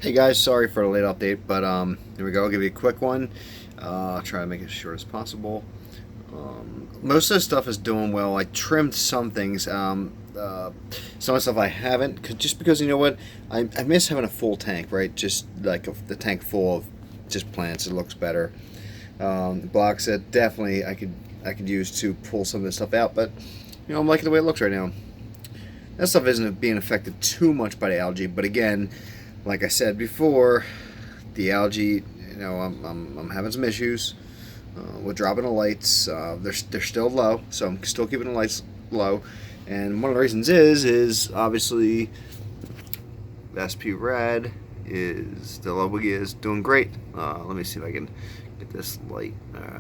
Hey guys, sorry for the late update, but here we go. I'll give you a quick one. Try to make it as short as possible. Most of the stuff is doing well. I trimmed some things. Some of the stuff I haven't, just because you know what, I miss having a full tank, right? Just like the tank full of just plants. It looks better. Blocks that definitely I could use to pull some of this stuff out, but I'm liking the way it looks right now. That stuff isn't being affected too much by the algae, but again, like I said before, the algae, I'm having some issues with dropping the lights. They're still low, so I'm still keeping the lights low. And one of the reasons is obviously SP Red is the Lowigia is doing great. Let me see if I can get this light.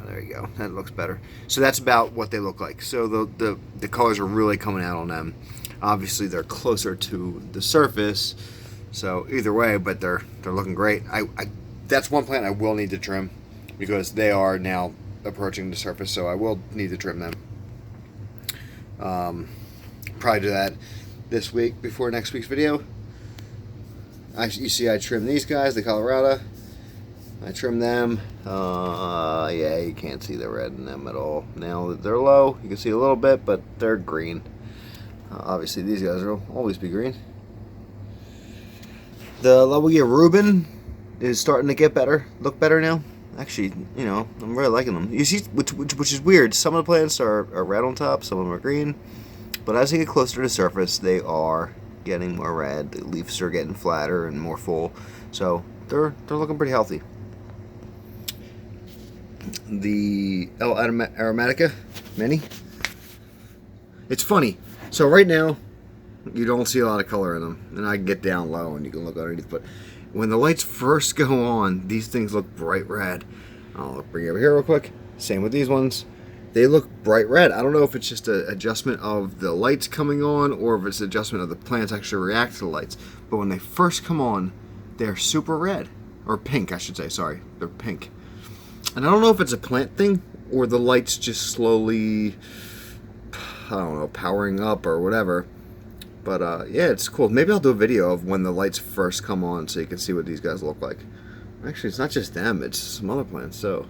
There you go. That looks better. So that's about what they look like. So the colors are really coming out on them. Obviously, they're closer to the surface. So either way, but they're looking great. I that's one plant I will need to trim because they are now approaching the surface. So I will need to trim them. Probably do that this week before next week's video. You see, I trimmed these guys, the Colorado. I trimmed them. Yeah, you can't see the red in them at all. Now they're low, you can see a little bit, but they're green. Obviously, these guys will always be green. The Lowigia Reuben is starting to get better, look better now. Actually, I'm really liking them. You see, which is weird. Some of the plants are red on top, some of them are green. But as they get closer to the surface, they are getting more red. The leaves are getting flatter and more full. So they're looking pretty healthy. The L. Aromatica Mini. It's funny. So right now, you don't see a lot of color in them. And I can get down low and you can look underneath. But when the lights first go on, these things look bright red. I'll bring it over here real quick. Same with these ones. They look bright red. I don't know if it's just an adjustment of the lights coming on or if it's an adjustment of the plants actually react to the lights. But when they first come on, they're super red. Or pink, I should say. Sorry. They're pink. And I don't know if it's a plant thing or the lights just slowly, I don't know, powering up or whatever. But yeah, it's cool. Maybe I'll do a video of when the lights first come on so you can see what these guys look like. Actually, it's not just them. It's some other plants, so.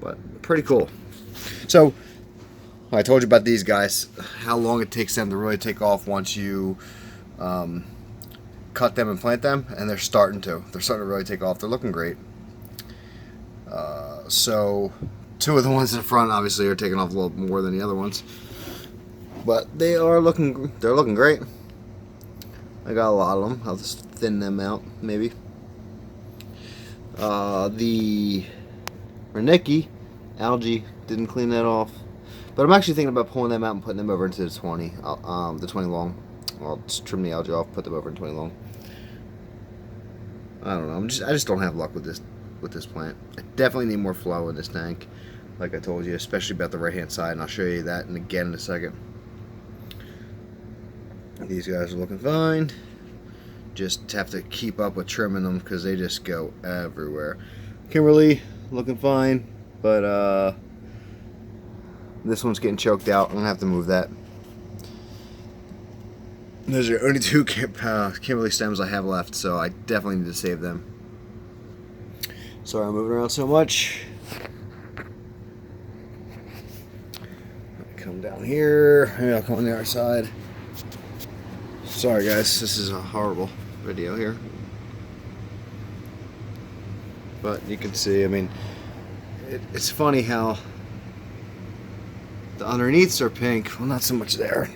But pretty cool. So, I told you about these guys, how long it takes them to really take off once you cut them and plant them, and they're starting to. They're starting to really take off. They're looking great. So, two of the ones in the front obviously are taking off a little more than the other ones, but they're looking great. I got a lot of them. I'll just thin them out, maybe. The Renicky algae didn't clean that off, but I'm actually thinking about pulling them out and putting them over into the 20 long. I'll just trim the algae off, put them over in 20 long. I don't know, I just don't have luck with this plant. I definitely need more flow in this tank, like I told you, especially about the right hand side, and I'll show you that again in a second. These guys are looking fine. Just have to keep up with trimming them because they just go everywhere. Kimberly looking fine, but this one's getting choked out. I'm gonna have to move that. Those are only two Kimberly stems I have left, so I definitely need to save them. Sorry I'm moving around so much. Come down here. Maybe I'll come on the other side. Sorry guys, this is a horrible video here. But you can see, I mean, it's funny how the underneaths are pink. Well, not so much there.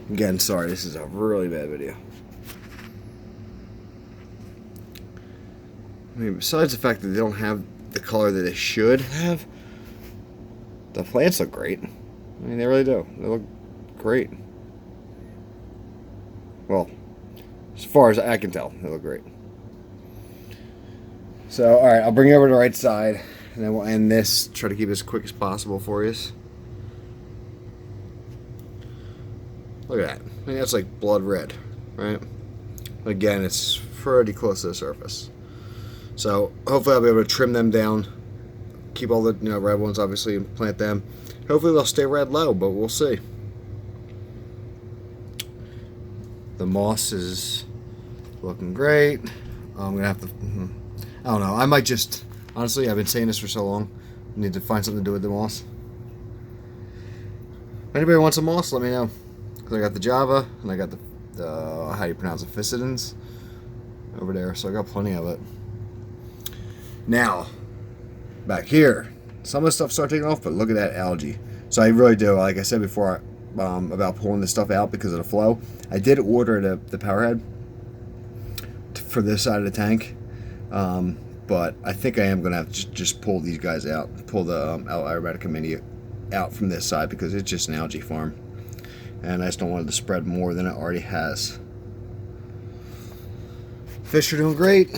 Again, sorry, this is a really bad video. I mean, besides the fact that they don't have the color that they should have, the plants look great. I mean, they really do. They look great. Well, as far as I can tell, they look great. So, alright, I'll bring you over to the right side, and then we'll end this. Try to keep it as quick as possible for you. Look at that. I mean, that's like blood red, right? Again, it's pretty close to the surface. So, hopefully I'll be able to trim them down. Keep all the red ones, obviously, and plant them. Hopefully they'll stay red low, but we'll see. The moss is looking great. I'm gonna have to. I don't know. I might just. Honestly, I've been saying this for so long. I need to find something to do with the moss. If anybody wants some moss, let me know. Because I got the Java and I got the how do you pronounce it, Physidens over there. So I got plenty of it. Now, back here, some of the stuff started taking off, but look at that algae. So I really do. Like I said before, about pulling this stuff out because of the flow. I did order the power head for this side of the tank, but I think I am going to have to just pull these guys out, pull the Aromatica Mini out from this side because it's just an algae farm, and I just don't want it to spread more than it already has. Fish are doing great.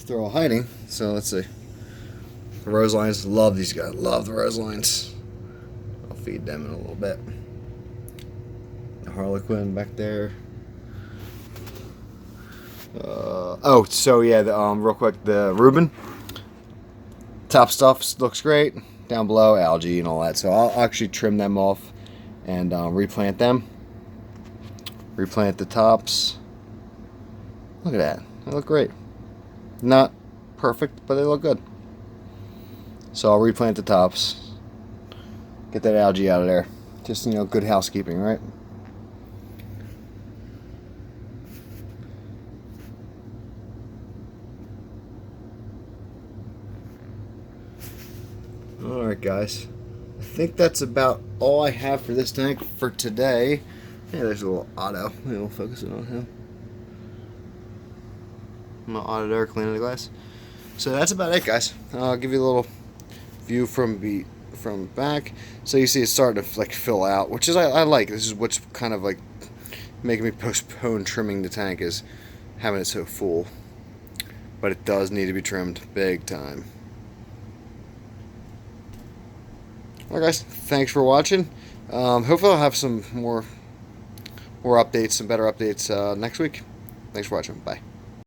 They're all hiding, so let's see. The Roselines, love these guys, love the Roselines. I'll feed them in a little bit. The Harlequin back there. Oh, so yeah, real quick, the Reuben. Top stuff looks great. Down below, algae and all that. So I'll actually trim them off and replant them. Replant the tops. Look at that. They look great. Not perfect, but they look good. So I'll replant the tops. Get that algae out of there. Just, good housekeeping, right? Alright guys, I think that's about all I have for this tank for today. Yeah, there's a little Otto. We'll focus it on him. My Otto there cleaning the glass. So that's about it, guys. I'll give you a little view from back. So you see it's starting to fill out, which is I like. This is what's kind of making me postpone trimming the tank, is having it so full. But it does need to be trimmed big time. Alright guys, thanks for watching. Hopefully I'll have some more updates, some better updates next week. Thanks for watching. Bye.